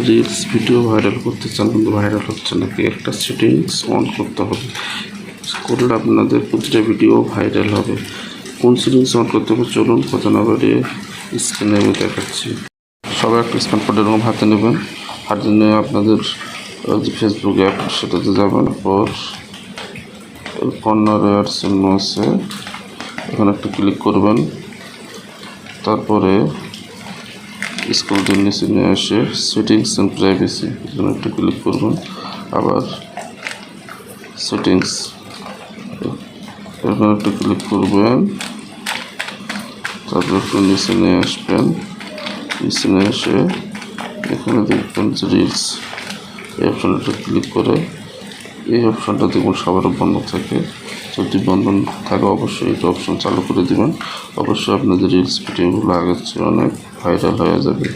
Reels video viral করতে চান কিন্তু ভাইরাল হচ্ছে না, কি একটা সেটিংস অন করতে হবে, করলে আপনাদের প্রতিটা ভিডিও ভাইরাল হবে। কোন সেটিংস অন করতে হবে চলুন, কথা না বাড়িয়ে স্ক্রিনে আমি দেখাচ্ছি। সবাই একটা স্ক্যান কার্ড এরকম হাতে নেবেন, হাতে নিয়ে আপনাদের যে ফেসবুক অ্যাপ সেটাতে যাবেন, পর কর্নারে আর চিহ্ন আছে, এখানে একটা ক্লিক করবেন, তারপরে স্ক্রল দিয়ে নিচে নিয়ে এসে সেটিংস অ্যান্ড প্রাইভেসি এখানে একটা ক্লিক করবেন, আবার সেটিংস এখানে একটা ক্লিক করবেন, তারপর একটু নিচে নিয়ে আসবেন, নিচে নিয়ে এসে এখানে দেখবেন যে রিলস, এই অপশানটা ক্লিক করে এই অপশানটা দেখুন সবার বন্ধ থাকে, যদি বন্ধ থাকে অবশ্যই এই অপশান চালু করে দিবেন, অবশ্যই আপনাদের রিলস ভিডিওগুলো আগের চেয়ে অনেক ভাইরাল হয়ে যাবে।